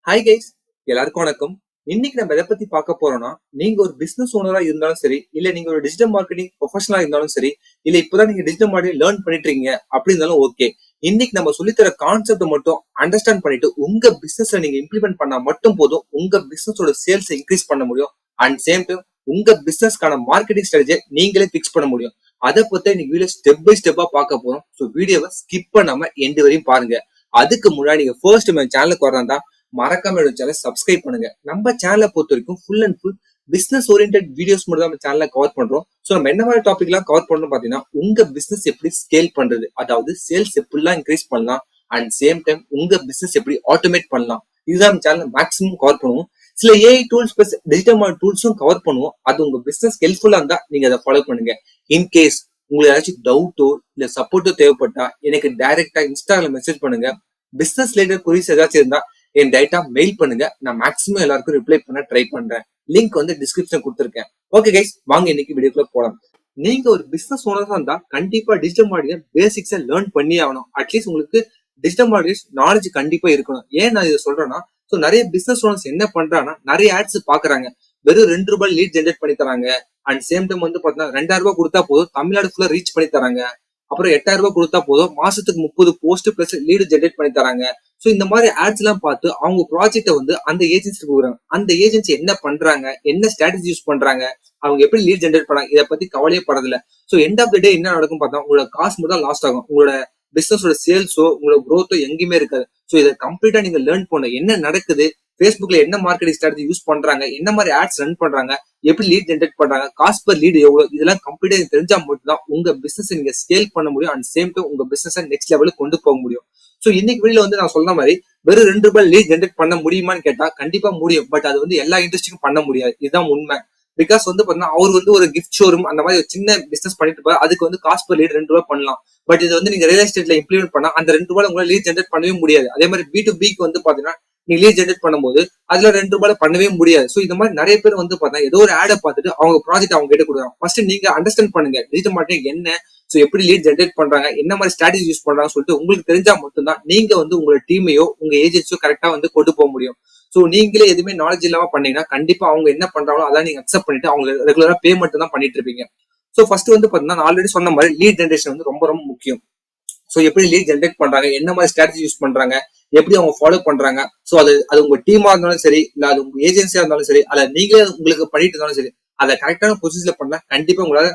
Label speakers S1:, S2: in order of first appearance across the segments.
S1: Hi guys, எல்லாருக்கும் வணக்கம். இன்னைக்கு நம்ம எதை பத்தி பார்க்க போறோம்னா, நீங்க ஒரு பிசினஸ் ஓனரா இருந்தாலும் சரி, இல்ல நீங்க ஒரு டிஜிட்டல் மார்க்கெட்டிங் ப்ரொஃபஷனலா இருந்தாலும் சரி, இல்ல இப்பதான் நீங்க டிஜிட்டல் மார்க்கெட்டிங் லேர்ன் பண்ணிட்டு இருக்கீங்க அப்படி இருந்தாலும் ஓகே. இன்னைக்கு நம்ம சொல்லித்தர கான்செப்ட் மட்டும் அண்டர்ஸ்டாண்ட் பண்ணிட்டு உங்க பிசினஸ்ல நீங்க இம்ப்ளிமெண்ட் பண்ணா மட்டும் போதும் உங்க பிசினஸோட சேல்ஸ் இன்க்ரீஸ் பண்ண முடியும். அண்ட் சேம் டைம் உங்க பிசினஸ்க்கான மார்க்கெட்டிங் ஸ்ட்ராட்டஜியை நீங்களே பிக்ஸ் பண்ண முடியும். அதை பத்தி நீங்க வீடியோ ஸ்டெப் பை ஸ்டெப்பா பார்க்க போறோம். ஸோ வீடியோவை ஸ்கிப் பண்ணாம எண்டு வரையும் பாருங்க. அதுக்கு முன்னாடி நீங்க ஃபர்ஸ்ட் நம்ம சேனலுக்கு வரதா மறக்காம சேனலை சப்ஸ்கிரைப் பண்ணுங்க. நம்ம சேனலை பொறுத்த வரைக்கும் full and full business orient videos மட்டும் தான் நம்ம சேனல்ல கவர் பண்றோம். ஸோ நம்ம என்ன மாதிரி டாபிக் எல்லாம் கவர் பண்ணணும் பாத்தீங்கன்னா, உங்க பிசினஸ் எப்படி ஸ்கேல் பண்றது, அதாவது சேல்ஸ் எப்படிலாம் இன்க்ரீஸ் பண்ணலாம், அண்ட் சேம் டைம் உங்க பிசினஸ் எப்படி ஆட்டோமேட் பண்ணலாம், இதுதான் நம்ம சேனல் மேக்ஸிமம் கவர் பண்ணுவோம். சில AI tools plus digital marketing டூல்ஸும் கவர் பண்ணுவோம். அது உங்க பிசினஸ் ஹெல்ப்ஃபுல்லா இருந்தா நீங்க அதை ஃபாலோ பண்ணுங்க. இன்கேஸ் உங்களுக்கு ஏதாச்சும் டவுட்டோ இல்ல சப்போர்ட்டோ தேவைப்பட்டா எனக்கு டைரக்டா இன்ஸ்டால மெசேஜ் பண்ணுங்க. பிசினஸ் ரிலேட்டட் குரீஸ் ஏதாச்சும் இருந்தா என் டைட்டா மெயில் பண்ணுங்க. நான் மேக்ஸிமம் எல்லாருக்கும் ரிப்ளை பண்ண ட்ரை பண்றேன். லிங்க் வந்து டிஸ்கிரிப்ஷன் கொடுத்துருக்கேன். ஓகே கைஸ், வாங்க இன்னைக்கு வீடியோக்குள்ள போலாம். நீங்க ஒரு பிசினஸ் ஓனரா இருந்தா கண்டிப்பா டிஜிட்டல் மார்க்கெட்டிங் பேசிக்ஸை லேர்ன் பண்ணி ஆகணும். அட்லீஸ்ட் உங்களுக்கு டிஜிட்டல் மார்க்கெட்டிங் நாலேஜ் கண்டிப்பா இருக்கணும். ஏன் நான் இதை சொல்றேன்னா, ஸோ நிறைய பிசினஸ் ஓனர்ஸ் என்ன பண்றாங்கன்னா, நிறைய ஆட்ஸ் பாக்குறாங்க. வெறும் ₹2 லீட் ஜென்ரேட் பண்ணி தராங்க. அண்ட் சேம் டைம் வந்து பாத்தீங்கன்னா ₹2000 கொடுத்தா போதும் தமிழ்நாடு ஃபுல்லா ரீச் பண்ணி தராங்க. அப்புறம் ₹8000 கொடுத்தா போதும் மாசத்துக்கு 30 போஸ்ட் பிளஸ் லீடு ஜென்ரேட் பண்ணி தராங்க. சோ இந்த மாதிரி ஆட்ஸ் எல்லாம் பார்த்து அவங்க ப்ராஜெக்ட வந்து அந்த ஏஜென்சி கொடுக்குறாங்க. அந்த ஏஜென்சி என்ன பண்றாங்க, என்ன ஸ்ட்ராட்டஜி யூஸ் பண்றாங்க, அவங்க எப்படி லீட் ஜென்ரேட் பண்ணாங்க, இதை பத்தி கவலையே படதில்ல. சோ எண்ட் ஆஃப் த டே என்ன நடக்கும் பார்த்தா, உங்களோட காசு மட்டும் தான் லாஸ்ட் ஆகும். உங்களோட பிசினஸோட சேல்ஸோ உங்களோட க்ரோத்தோ எங்கேயுமே இருக்காது. சோ இதை கம்ப்ளீட்டா நீங்க லேர்ன் பண்ணணும். என்ன நடக்குது, ஃபேஸ்புக்ல என்ன மார்க்கெட்டிங் ஸ்ட்ராட்டஜி யூஸ் பண்றாங்க, என்ன மாதிரி ஆட்ஸ் ரன் பண்றாங்க, எப்படி லீட் ஜென்ரேட் பண்றாங்க, காஸ்ட் பர் லீட் எவ்வளவு, இதெல்லாம் கம்ப்ளீட்டா தெரிஞ்சா மட்டும் தான் உங்க பிசினஸ் நீங்க ஸ்கேல் பண்ண முடியும். அண்ட் சேம் டைம் உங்க பிசினஸ் நெக்ஸ்ட் லெவலுக்கு கொண்டு போக முடியும். சோ இன்னைக்கு வீடியோல வந்து நான் சொன்ன மாதிரி வெறும் ₹2 லீட் ஜென்ரேட் பண்ண முடியுமான்னு கேட்டா கண்டிப்பா முடியும். பட் அது வந்து எல்லா இண்டஸ்ட்ரிக்கும் பண்ண முடியாது. இதுதான் உண்மை. பிகாஸ் வந்து பாத்தீங்கன்னா அவர் வந்து ஒரு கிஃப்ட் ஷோரூம் அந்த மாதிரி ஒரு சின்ன பிசினஸ் பண்ணிட்டு இருப்பாரு. அதுக்கு வந்து காஸ்ட் பர் லீட் ₹2 பண்ணலாம். பட் இது வந்து நீங்க ரியல் எஸ்டேட்ல இம்ப்ளிமெண்ட் பண்ணா அந்த ₹2 உங்களால லீட் ஜென்ரேட் பண்ணவே முடியாது. அதே மாதிரி B2Bக்கு வந்து பாத்தீங்கன்னா நீங்க லீட் ஜென்ரேட் பண்ணும்போது அதுல ₹2 பண்ணவே முடியாது. சோ இந்த மாதிரி நிறைய பேர் வந்து பாத்தீங்கன்னா ஏதோ ஒரு ஆடை பார்த்துட்டு அவங்க ப்ராஜெக்ட் அவங்க கிட்ட கொடுக்குறாங்க. ஃபர்ஸ்ட் நீங்க அண்டர்ஸ்டாண்ட் பண்ணுங்க டிஜிட்டல் மார்க்கெட்டிங் என்ன, சோ எப்படி லீட் ஜென்ரேட் பண்றாங்க, என்ன மாதிரி ஸ்ட்ராட்டஜி யூஸ் பண்றாங்கன்னு சொல்லிட்டு உங்களுக்கு தெரிஞ்சா மட்டும்தான் நீங்க வந்து உங்களோட டீமையோ உங்க ஏஜென்சியோ கரெக்டா வந்து கொண்டு போக முடியும். சோ நீங்களே எதுவுமே நாலேஜ் இல்லாம பண்ணீங்கன்னா கண்டிப்பா அவங்க என்ன பண்றாங்களோ அதான் நீங்க அக்செப்ட் பண்ணிட்டு அவங்க ரெகுலரா பேமெண்ட் தான் பண்ணிட்டு இருப்பீங்க. சோ ஃபர்ஸ்ட் வந்து பாத்தீங்கன்னா நான் ஆல்ரெடி சொன்ன மாதிரி லீட் ஜென்ரேஷன் வந்து ரொம்ப ரொம்ப முக்கியம். சோ எப்படி லீட் ஜென்ரேட் பண்றாங்க, என்ன மாதிரி ஸ்ட்ராட்டஜி யூஸ் பண்றாங்க, எப்படி அவங்க ஃபாலோ பண்றாங்க, சோ அது உங்க டீமா இருந்தாலும் சரி, இல்ல அது உங்க ஏஜென்சியா இருந்தாலும் சரி, அல்ல நீங்களே உங்களுக்கு பண்ணிட்டு இருந்தாலும் சரி, அதை கரெக்டான பொசிஷன்ல பண்ணா கண்டிப்பா உங்களால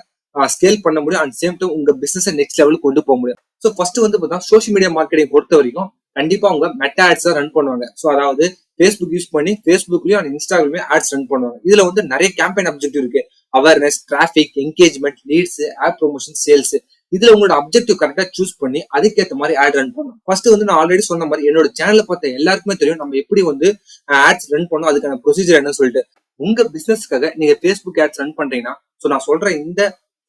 S1: ஸ்கேல் பண்ண முடியும். அண்ட் சேம் டைம் உங்க பிசினஸ் நெக்ஸ்ட் லெவலுக்கு கொண்டு போக முடியும். சோ ஃபர்ஸ்ட் வந்து பார்த்தீங்கன்னா சோஷியல் மீடியா மார்க்கெட்டிங் பொறுத்த வரைக்கும் கண்டிப்பா அவங்க மெட்டா ஆட்ஸ் ரன் பண்ணுவாங்க. சோ அதாவது ஃபேஸ்புக் யூஸ் பண்ணி ஃபேஸ்புக்லயும் அண்ட் இன்ஸ்டாகிராமே ஆட்ஸ் ரன் பண்ணுவாங்க. இதுல வந்து நிறைய கேம்பெயின் அப்ஜெக்டிவ் இருக்கு. Awareness, traffic, engagement, leads, app promotion, sales. இதுல உங்களோட அப்ஜெக்டிவ் கரெக்டா சூஸ் பண்ணி அதுக்கேற்ற மாதிரி ஆட் ரன் பண்ணும். ஃபர்ஸ்ட் வந்து நான் ஆல்ரெடி சொன்ன மாதிரி என்னோட சேனல்ல பார்த்த எல்லாருக்குமே தெரியும் நம்ம எப்படி வந்து ஆட்ஸ் ரன் பண்ணோம், அதுக்கான ப்ரொசீஜர் என்ன சொல்லிட்டு. உங்க பிசினஸ்க்காக நீங்க ஃபேஸ்புக் ஆட்ஸ் ரன் பண்றீங்கன்னா சோ நான் சொல்ற இந்த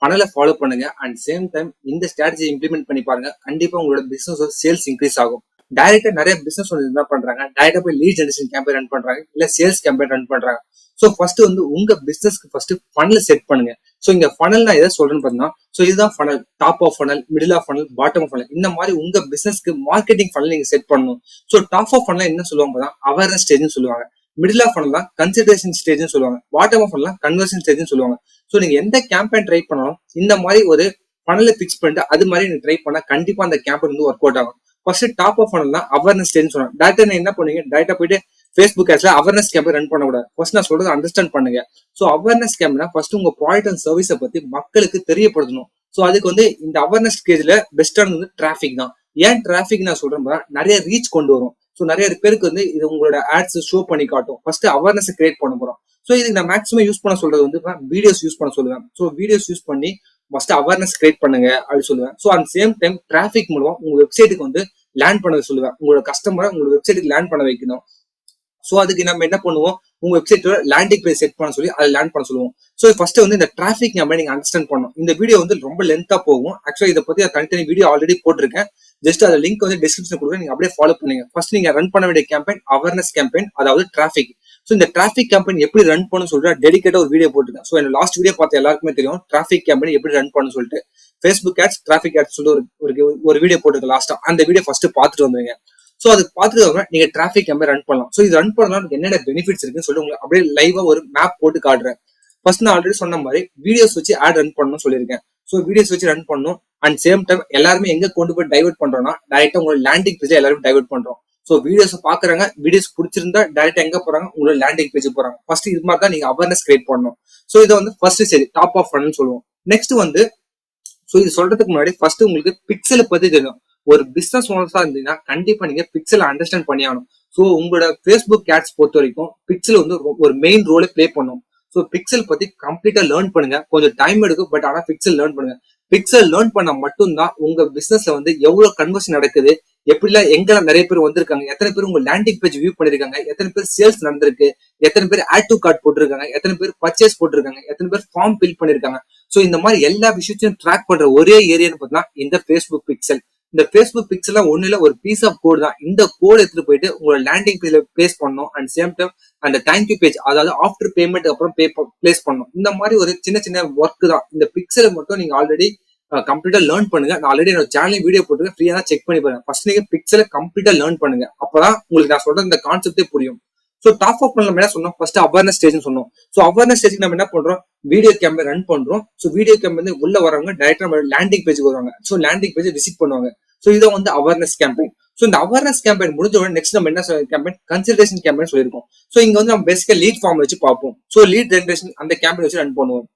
S1: ஃபனலை ஃபாலோ பண்ணுங்க. அண்ட் சேம் டைம் இந்த ஸ்ட்ராட்டஜி இம்ப்ளிமெண்ட் பண்ணி பாருங்க. கண்டிப்பா உங்களோட பிசினஸ் சேல்ஸ் இன்க்ரீஸ் ஆகும். டைரக்டா நிறைய பிசினஸ் என்ன பண்றாங்க, டைரக்டா போய் லீட் ஜெனரேஷன் கேம்பெயின் ரன் பண்றாங்க, இல்ல சேல்ஸ் கேம்பெயின் ரன் பண்றாங்க. சோ ஃபர்ஸ்ட் வந்து உங்க பிசினஸ்க்கு ஃபர்ஸ்ட் ஃபனல் செட் பண்ணுங்க. சோ இங்க ஃபனல் நான் எதை சொல்றேன்னு பாத்தீங்கன்னா, சோ இதுதான் funnel. Top of funnel, middle of funnel, bottom of funnel. இந்த மாதிரி உங்க பிசினஸ்க்கு மார்க்கெட்டிங் ஃபனல் நீங்க செட் பண்ணணும். சோ டாப் ஆஃப் ஃபனல் என்ன சொல்லுவாங்க பார்த்தா அவேர்னஸ் ஸ்டேஜ்னு சொல்லுவாங்க. மிடில் ஆஃப் ஃபனல் தான் கன்சிடரேஷன் ஸ்டேஜ்னு சொல்லுவாங்க. பாட்டம் ஆஃப் ஃபனல் கன்வர்ஷன் ஸ்டேஜ்னு சொல்லுவாங்க. சோ நீங்க எந்த கேம்பெயின் ட்ரை பண்ணாலும் இந்த மாதிரி ஒரு ஃபனலை பிக்ஸ் பண்ணிட்டு அது மாதிரி நீங்க ட்ரை பண்ணா கண்டிப்பா அந்த கேம்பெயின் வந்து ஒர்க் அவுட் ஆகும். ஃபர்ஸ்ட் டாப் ஆஃப் ஃபனல் தான் அவேர்னஸ் ஸ்டேஜ் சொல்லுவாங்க. டேரக்டா என்ன பண்ணுவீங்க, டேரக்டா போயிட்டு ஃபேஸ்புக் ஆட்ஸ்ல அவேர்னஸ் கேம்பெயின் ரன் பண்ணக்கூடாது. ஃபர்ஸ்ட் நான் சொல்றது அண்டர்ஸ்டாண்ட் பண்ணுங்க. சோ அவேர்னஸ் கேம்பெயினா ஃபர்ஸ்ட் உங்க ப்ராடக்ட் அண்ட் சர்வீஸை பத்தி மக்களுக்கு தெரியப்படுத்தணும். சோ அதுக்கு வந்து இந்த அவேர்னஸ் ஸ்டேஜ்ல பெஸ்டானது வந்து டிராபிக் தான். ஏன் டிராபிக் நான் சொல்றேன், நிறைய ரீச் கொண்டு வரும். சோ நிறைய பேருக்கு வந்து இது உங்களோட ஆட்ஸ் ஷோ பண்ணி காட்டும். ஃபர்ஸ்ட் அவேர்னஸ் கிரியேட் பண்ண போறோம். சோ இதுக்கு நான் மேக்ஸிமம் யூஸ் பண்ண சொல்றது வந்து வீடியோஸ் யூஸ் பண்ண சொல்லுவேன். சோ வீடியோஸ் யூஸ் பண்ணி ஃபர்ஸ்ட் அவேர்னஸ் கிரியேட் பண்ணுங்க அப்படின்னு சொல்லுவேன். So at same time traffic மூலமா உங்க வெப்சைட்டுக்கு வந்து லேண்ட் பண்ண சொல்லுவேன். உங்களோட கஸ்டமரை உங்களோட வெப்சைட்டுக்கு லேண்ட் பண்ண வைக்கணும். சோ அதுக்கு நம்ம என்ன பண்ணுவோம், உங்க வெப்சைட்டோட லேண்டிங் பேஜ் செட் பண்ண சொல்லி அதை லேண்ட் பண்ண சொல்லுவோம். சோ ஃபர்ஸ்ட் வந்து இந்த டிராபிக் நம்ம நீங்க அண்டர்ஸ்டாண்ட் பண்ணணும். இந்த வீடியோ வந்து ரொம்ப லென்த்தா போகும். ஆக்சுவலா இதை பத்தி தனித்தனி வீடியோ ஆல்ரெடி போட்டிருக்கேன். ஜஸ்ட் அந்த லிங்க் வந்து டிஸ்கிரிப்ஷன் கொடுக்குறேன், நீங்க அப்படியே ஃபாலோ பண்ணுங்க. ஃபர்ஸ்ட் நீங்க ரன் பண்ண வேண்டிய கேம்பெயின் அவேர்னஸ் கேம்பெயின், அதாவது டிராபிக். சோ இந்த டிராபிக் கேம்பெயின் எப்படி ரன் பண்ணு சொல்லிட்டு டெடிகேட்டா ஒரு வீடியோ போட்டுருக்கேன். சோ இந்த லாஸ்ட் வீடியோ பார்த்த எல்லாருக்குமே தெரியும் டிராபிக் கேம்பெயின் எப்படி ரன் பண்ணு சொல்லிட்டு. ஃபேஸ்புக் ஆட்ஸ், டிராபிக் ஆட்ஸ் சொல்லிட்டு ஒரு வீடியோ போட்டுருக்கு லாஸ்டா. அந்த வீடியோ ஃபர்ஸ்ட் பார்த்துட்டு வந்துருங்க. சோ அது பாத்துக்கோங்க, நீங்க டிராபிக் கேம்பெயின் ரன் பண்ணலாம். சோ இது ரன் பண்ணலாம் என்னென்ன பெனிஃபிட்ஸ் இருக்குன்னு சொல்லி உங்களுக்கு அப்படியே லைவா ஒரு மேப் போட்டு காட்டுறேன். ஃபர்ஸ்ட் நான் ஆல்ரெடி சொன்ன மாதிரி வீடியோஸ் வச்சு ஆட் ரன் பண்ணணும்னு சொல்லியிருக்கேன். சோ வீடியோஸ் வச்சு ரன் பண்ணும். அண்ட் சேம் டைம் எல்லாருமே எங்க கொண்டு போய் டைவர்ட் பண்றோம்னா டைரக்டா உங்களோட லேண்டிங் பேஜ் எல்லாரும் டைவர்ட் பண்றோம். சோ வீடியோஸ் பாக்குறாங்க, வீடியோஸ் பிடிச்சிருந்தா டைரக்டா எங்க போறாங்க, உங்களோட லேண்டிங் பேஜ் போறாங்க. ஃபர்ஸ்ட் இது மாதிரி தான் நீங்க அவேர்னஸ் கிரியேட் பண்ணணும். சோ இதை வந்து ஃபர்ஸ்ட் சரி டாப் ஆஃப் ஃபன்னு சொல்லுவோம். நெக்ஸ்ட் வந்து சோ இது சொல்றதுக்கு முன்னாடி ஃபர்ஸ்ட் உங்களுக்கு பிக்சலை பத்தி தெரியும். ஒரு பிசினஸ் ஓனர்ஸா இருந்தீங்கன்னா கண்டிப்பா நீங்க பிக்சலை அண்டர்ஸ்டாண்ட் பண்ணி ஆகணும். சோ உங்களோட ஃபேஸ்புக் ஆட்ஸ் பொறுத்த வரைக்கும் பிக்சல் வந்து ஒரு மெயின் ரோலை பிளே பண்ணும். சோ பிக்சல் பத்தி கம்ப்ளீட்டா லேர்ன் பண்ணுங்க. கொஞ்சம் டைம் எடுக்கும், பட் ஆனா பிக்சல் லேர்ன் பண்ணுங்க. பிக்சல் லேர்ன் பண்ணா மட்டும்தான் உங்க பிசினஸ்ல வந்து எவ்வளவு கன்வர்ஷன் நடக்குது, எப்படிலாம் எங்கெல்லாம் நிறைய பேர் வந்திருக்காங்க, எத்தனை பேர் உங்க லேண்டிங் பேஜ் வியூ பண்ணிருக்காங்க, எத்தனை பேர் சேல்ஸ் நடந்திருக்கு, எத்தனை பேர் ஆட் டு கார்ட் போட்டிருக்காங்க, எத்தனை பேர் பர்ச்சேஸ் போட்டிருக்காங்க, எத்தனை பேர் ஃபார்ம் ஃபில் பண்ணிருக்காங்க. சோ இந்த மாதிரி எல்லா விஷயத்தையும் ட்ராக் பண்ற ஒரே ஏரியான்னு பார்த்தீங்கன்னா இந்த ஃபேஸ்புக் பிக்சல். இந்த ஃபேஸ்புக் பிக்சல் ஒண்ணுல ஒரு பீஸ் ஆஃப் கோட் தான். இந்த கோட் எடுத்துட்டு போயிட்டு உங்களோட லேண்டிங் பேஜ்ல பிளேஸ் பண்ணணும். அண்ட் சேம் டைம் அந்த தேங்க்யூ பேஜ், அதாவது ஆஃப்டர் பேமெண்ட் அப்புறம் பிளேஸ் பண்ணணும். இந்த மாதிரி ஒரு சின்ன சின்ன ஒர்க் தான். இந்த பிக்சலை மட்டும் நீங்க ஆல்ரெடி கம்ப்ளீட்டா லேர்ன் பண்ணுங்க. நான் ஆல்ரெடி என்னோட சேனல் வீடியோ போட்டுருக்கேன், ஃப்ரீயா தான் செக் பண்ணி பாருங்க. ஃபர்ஸ்ட் நீங்க பிக்சலை கம்ப்ளீட்டா லேர்ன் பண்ணுங்க. அப்பதான் உங்களுக்கு நான் சொல்ற இந்த கான்செப்டே புரியும். சோ டாப் ஆஃப் நம்ம என்ன சொன்னோம், ஃபர்ஸ்ட் அவேர்னஸ் ஸ்டேஜ் சொன்னோம். சோ அவேர்னஸ் ஸ்டேஜ் நம்ம என்ன பண்றோம், வீடியோ கேம்பெயின் ரன் பண்றோம். சோ வீடியோ கேம்பெயின் வந்து உள்ள வரவங்க டைரக்டா நம்ம லேண்டிங் பேஜுக்கு வருவாங்க. சோ லேண்டிங் பேஜ் விசிட் பண்ணுவாங்க. சோ இதை வந்து அவேர்னஸ் கேம்பெயின். சோ இந்த அவேர்னஸ் கேம்பெயின் முடிஞ்ச உடனே நெக்ஸ்ட் நம்ம என்ன கேம்பெயின், கன்சல்டேஷன் கேம்பெயின் சொல்லியிருக்கோம். சோ இங்க வந்து நம்ம பேசிக்கா லீட் ஃபார்ம் வச்சு பார்ப்போம். சோ லீட் ஜெனரேஷன் அந்த கேம்பெயின் வச்சு ரன் பண்ணுவோம்.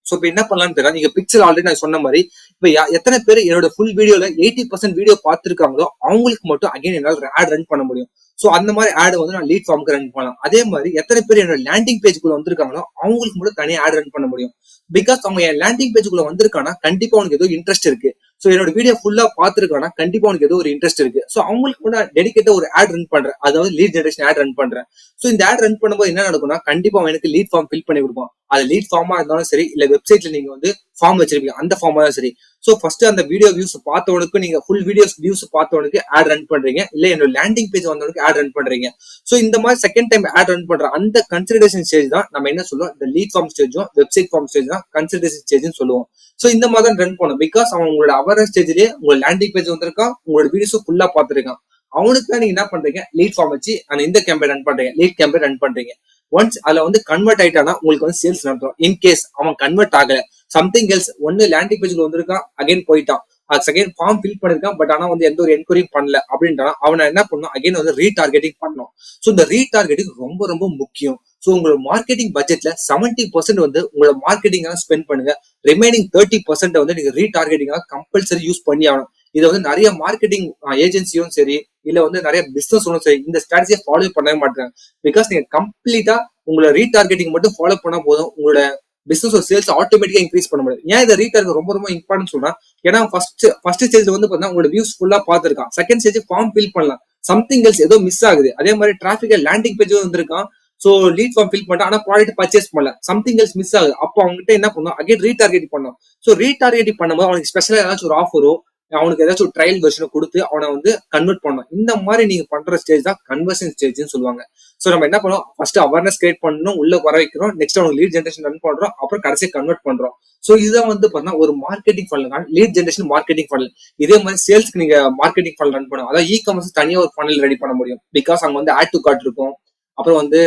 S1: சோ இப்ப என்ன பண்ணலாம்னு தெரியல, நீங்க பிக்சல் ஆல்ரெடி நான் சொன்ன மாதிரி இப்ப எத்தனை பேர் என்னோட ஃபுல் வீடியோல 80% வீடியோ பார்த்திருக்காங்களோ அவங்களுக்கு மட்டும் அகைன் என்னால ஆட் ரன் பண்ண முடியும். சோ அந்த மாதிரி ஆட் வந்து நான் லீட் ஃபார்முக்கு ரன் பண்ணலாம். அதே மாதிரி எத்தனை பேர் என்னோட லேண்டிங் பேஜ்குள்ள வந்திருக்காங்களோ அவங்களுக்கு மட்டும் தனியா ஆட் ரன் பண்ண முடியும். பிகாஸ் அவங்க என் லேண்டிங் பேஜ்குள்ள வந்திருக்கானா கண்டிப்பா அவனுக்கு ஏதோ இன்ட்ரெஸ்ட் இருக்கு. சோ என்னோட வீடியோ ஃபுல்லா பாத்துருக்கானா கண்டிப்பா அவனுக்கு ஏதோ ஒரு இன்ட்ரெஸ்ட் இருக்கு. சோ அவங்களுக்கு கூட டெடிகேட்டா ஒரு ஆட் ரன் பண்றேன், அதாவது லீட் ஜெனரேஷன் ஆட் ரன் பண்றேன். சோ இந்த ஆட் ரன் பண்ணும்போது என்ன நடக்கும்னா கண்டிப்பா அவன் எனக்கு லீட் ஃபார்ம் ஃபில் பண்ணி கொடுப்பான். அது லீட் ஃபார்மா இருந்தாலும் சரி, இல்ல வெப்சைட்ல நீங்க வந்து ஃபார்ம் வச்சிருப்பீங்க அந்த ஃபார்மா தான் சரி. சோ ஃபர்ஸ்ட் அந்த வீடியோ வியூஸ் பார்த்தவனுக்கு, நீங்க ஃபுல் வீடியோஸ் வியூஸ் பார்த்தவனுக்கு ஆட் ரன் பண்றீங்க, இல்ல என்னோட லேண்டிங் பேஜ் வந்தவனுக்கு ஆட் ரன் பண்றீங்க. சோ இந்த மாதிரி செகண்ட் டைம் ஆட் ரன் பண்ற அந்த கன்சிடரேஷன் ஸ்டேஜ் தான் நம்ம என்ன சொல்லுவோம், இந்த லீட் ஃபார்ம் ஸ்டேஜும் வெப்சைட் ஃபார்ம் ஸ்டேஜ் தான் கன்சிடரேஷன் ஸ்டேஜ்னு சொல்லுவோம். சோ இந்த மாதிரி தான் ரன் பண்ணும். பிகாஸ் அவன் உங்களோட அவேர்னஸ் ஸ்டேஜ்லயே உங்களோட லேண்டிங் பேஜ் வந்திருக்கான், உங்களோட வீடியோஸ் ஃபுல்லா பார்த்திருக்கான். அவனுக்கு தான் நீங்க என்ன பண்றீங்க, லீட் ஃபார்ம் வச்சு அந்த இந்த கேம்பெயின் ரன் பண்றீங்க, லீட் கேம்பெயின் ரன் பண்றீங்க. ஒன்ஸ் அதுல வந்து கன்வெர்ட் ஆயிட்டானா உங்களுக்கு வந்து சேல்ஸ் நடத்தும். இன்கேஸ் அவன் கன்வெர்ட் ஆகல, சம்திங் எல்ஸ் ஒன்னு லேண்டிங் பேஜ்ல வந்திருக்கான், அகைன் போயிட்டான், செகண்ட் ஃபார்ம் ஃபில் பண்ணிருக்கான், பட் ஆனா வந்து எந்த ஒரு என்கொயரியும் பண்ணல அப்படின்றான், அவனை என்ன பண்ணும், அகைன் வந்து ரீடார்கெட்டிங் பண்ணணும். சோ இந்த ரீடார்கெட்டிங் ரொம்ப ரொம்ப முக்கியம். சோ உங்களோட மார்க்கெட்டிங் பட்ஜெட்ல 70% வந்து உங்களோட மார்க்கெட்டிங் ஸ்பெண்ட் பண்ணுங்க. ரிமைனிங் 30% வந்து நீங்க ரீடார்கெட்டிங் கம்பல்சரி யூஸ் பண்ணி ஆகணும். இதை வந்து நிறைய மார்க்கெட்டிங் ஏஜென்சியும் சரி, இல்ல வந்து நிறைய பிசினஸ் சரி இந்த ஸ்ட்ராட்டஜியை ஃபாலோ பண்ணவே மாட்டாங்க. பிகாஸ் நீங்க கம்ப்ளீட்டா உங்களோட ரீடார்கெட்டிங் மட்டும் ஃபாலோ பண்ணா போதும், உங்களோட பிசினஸ் சேல்ஸ் ஆட்டோமேட்டிக்கா இன்க்ரீஸ் பண்ண முடியும். ஏன் இந்த ரீடார்கெட் ரொம்ப ரொம்ப இம்பார்ட்டன்ட் சொல்றேன், ஏன்னா ஃபர்ஸ்ட் ஸ்டேஜ்ல வந்து பாத்தீங்கன்னா உங்களோட வியூஸ் ஃபுல்லா பாத்துருக்கான், செகண்ட் ஸ்டேஜ் ஃபார்ம் ஃபில் பண்ணலாம், சம்திங் எல்ஸ் ஏதோ மிஸ் ஆகுது. அதே மாதிரி டிராபிக் லேண்டிங் பேஜ் வந்திருக்கான், சோ லீட் ஃபார்ம் ஃபில் பண்ணிட்டு ஆனா ப்ராடக்ட் பர்ச்சேஸ் பண்ணல, சம்திங் எல்ஸ் மிஸ் ஆகுது. அப்போ அவங்ககிட்ட என்ன பண்ணும், அகைன் ரீடார்கெட் பண்ணும். சோ ரீடார்கெட் பண்ணும்போது அவனுக்கு ஸ்பெஷலா ஏதாச்சும் ஒரு ஆஃபரோ, அவனுக்கு ஏதாச்சும் ஒரு ட்ரையல் வெர்ஷனை கொடுத்து அவனை வந்து கன்வெர்ட் பண்ணணும். இந்த மாதிரி நீங்க பண்ற ஸ்டேஜ் தான் கன்வர்ஷன் ஸ்டேஜ்னு சொல்லுவாங்க. சோ நம்ம என்ன பண்ணுவோம், ஃபர்ஸ்ட் அவேர்னஸ் கிரியேட் பண்ணணும், உள்ள வர வைக்கிறோம், நெக்ஸ்ட் அவனுக்கு லீட் ஜெனரேஷன் ரன் பண்றோம், அப்புறம் கடைசியா கன்வெர்ட் பண்றோம். சோ இதுதான் வந்து பாத்தீங்கன்னா ஒரு marketing funnel, lead generation marketing funnel. இதே மாதிரி சேல்ஸ்க்கு நீங்க மார்க்கெட்டிங் ஃபனல் ரன் பண்ணுவோம், அதாவது இ காமர்ஸ் தனியா ஒரு ஃபனல் ரெடி பண்ண முடியும். பிகாஸ் அங்க வந்து ஆட் டு கார்ட் இருக்கும், அப்புறம் வந்து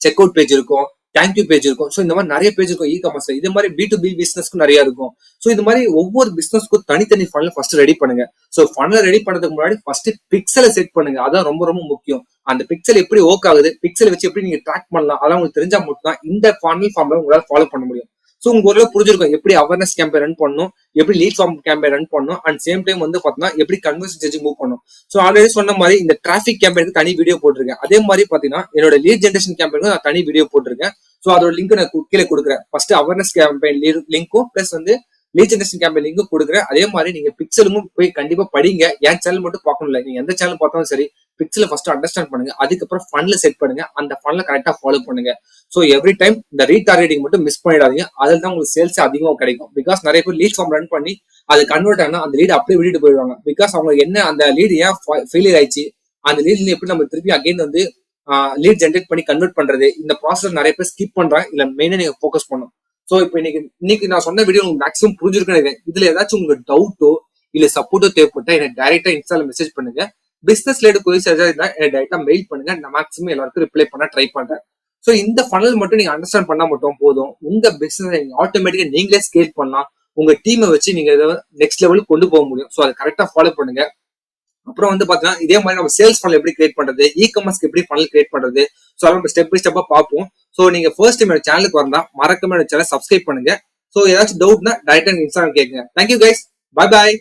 S1: செக் அவுட் பேஜ் இருக்கும், தேங்க்யூ பேஜ் இருக்கும். ஸோ இந்த மாதிரி நிறைய பேஜ் இருக்கும் இ காமர்ஸ். இதே மாதிரி B2B பிசினஸ்க்கும் நிறைய இருக்கும். ஸோ இது மாதிரி ஒவ்வொரு பிசினஸ்க்கும் தனித்தனி ஃபனல் ஃபர்ஸ்ட் ரெடி பண்ணுங்க. ஸோ ஃபனல் ரெடி பண்ணதுக்கு முன்னாடி ஃபர்ஸ்ட் பிக்சலை செட் பண்ணுங்க, அதான் ரொம்ப ரொம்ப முக்கியம். அந்த பிக்சல் எப்படி ஒர்க் ஆகுது, பிக்சல் வச்சு எப்படி நீங்க ட்ராக் பண்ணலாம், அதான் உங்களுக்கு தெரிஞ்சா மட்டும் தான் இந்த ஃபனல் ஃபார்ம்ல உங்களால ஃபாலோ பண்ண முடியும். ஸோ உங்க ஒரு புரிஞ்சிருக்கும் எப்படி அவேர்னஸ் கேம்பெயின் ரன் பண்ணணும், எப்படி லீட் ஃபார்ம் கேம்பெயின் ரன் பண்ணணும், அண்ட் சேம் டைம் வந்து பாத்தீங்கன்னா எப்படி கன்வர்ஷன் ஸ்டேஜ் மூவ் பண்ணணும். ஸோ ஆல்ரெடி சொன்ன மாதிரி இந்த டிராபிக் கேம்பெயினுக்கு தனி வீடியோ போட்டிருக்கேன். அதே மாதிரி பாத்தீங்கன்னா என்னோட லீட் ஜெனரேஷன் கேம்பெயினுக்கு நான் தனி வீடியோ போட்டிருக்கேன். ஸோ அதோட லிங்க் நான் கீழே கொடுக்குறேன். ஃபர்ஸ்ட் அவேர்னஸ் கேம்பெயின் லிங்க்கும் பிளஸ் வந்து லீட் ஜெனரேஷன் கேம்பெயின் லிங்க்கும் கொடுக்குறேன். அதே மாதிரி நீங்க பிக்சலுக்கும் போய் கண்டிப்பா படிங்க. என் சேனல் மட்டும் பார்க்கணும் இல்லை, நீங்க எந்த சேனல் பார்த்தாலும் சரி, பிக்சலை ஃபர்ஸ்ட் அண்டர்ஸ்டாண்ட் பண்ணுங்க, அதுக்கப்புறம் ஃபன்ல செட் பண்ணுங்க, அந்த ஃபன்ல கரெக்டா ஃபாலோ பண்ணுங்க. ஸோ எவ்ரி டைம் இந்த ரீடார்கெட்டிங் மட்டும் மிஸ் பண்ணிடாதீங்க, அதில் தான் உங்களுக்கு சேல்ஸ் அதிகமாக கிடைக்கும். பிகாஸ் நிறைய பேர் லீட் ஃபார்ம் ரன் பண்ணி அது கன்வெர்ட் ஆனா அந்த லீட் அப்படியே விட்டுட்டு போயிடுவாங்க. பிகாஸ் அவங்க என்ன அந்த லீட் ஏன் ஃபெயிலியர் ஆயிடுச்சு, அந்த லீட்ல எப்படி நம்ம திருப்பி அகைன் வந்து லீட் ஜென்ரேட் பண்ணி கன்வெர்ட் பண்றது, இந்த ப்ராசஸ் நிறைய பேர் ஸ்கிப் பண்றாங்க. இல்ல மெயினா நீங்க ஃபோக்கஸ் பண்ணும். சோ இப்போ இன்னைக்கு நான் சொன்ன வீடியோ உங்களுக்கு மேக்ஸிமம் புரிஞ்சிருக்குன்னு. இதுல ஏதாச்சும் உங்களுக்கு டவுட்டோ இல்ல சப்போர்ட்டோ தேவைப்பட்டா எனக்கு டைரக்டா இன்ஸ்டால மெசேஜ் பண்ணுங்க. பிசினஸ் ரிலேட்டட் கொரிஸ் இருந்தா டைரக்டா மெயில் பண்ணுங்க. நான் மேக்ஸிமம் எல்லாருக்கும் ரிப்ளை பண்ண ட்ரை பண்றேன். ஸோ இந்த ஃபனல் மட்டும் நீங்க அண்டர்ஸ்டாண்ட் பண்ணா மட்டும் போதும். உங்க பிசினஸ் நீங்க ஆட்டோமேட்டிக்கா நீங்களே ஸ்கேல் பண்ணலாம். உங்க டீமை வச்சு நீங்க நெக்ஸ்ட் லெவலுக்கு கொண்டு போக முடியும். ஸோ அதை கரெக்டா ஃபாலோ பண்ணுங்க. அப்புறம் பாத்தீங்கன்னா இதே மாதிரி நம்ம சேல்ஸ் ஃபனல் எப்படி கிரியேட் பண்றது, இ-காமர்ஸ்க்கு எப்படி ஃபனல் கிரியேட் பண்றது, ஸோ அதெல்லாம் ஸ்டெப் பை ஸ்டெப்பா பார்ப்போம். ஸோ நீங்க ஃபர்ஸ்ட் டைம் என்னோட சேனலுக்கு வந்தா மறக்காம என்னோட சேனல் சப்ஸ்கிரைப் பண்ணுங்க. ஸோ ஏதாச்சும் டவுட்னா டைரக்டா இன்ஸ்டாகிராம் கேட்குங்க. தேங்க்யூ கைஸ், பை பாய்.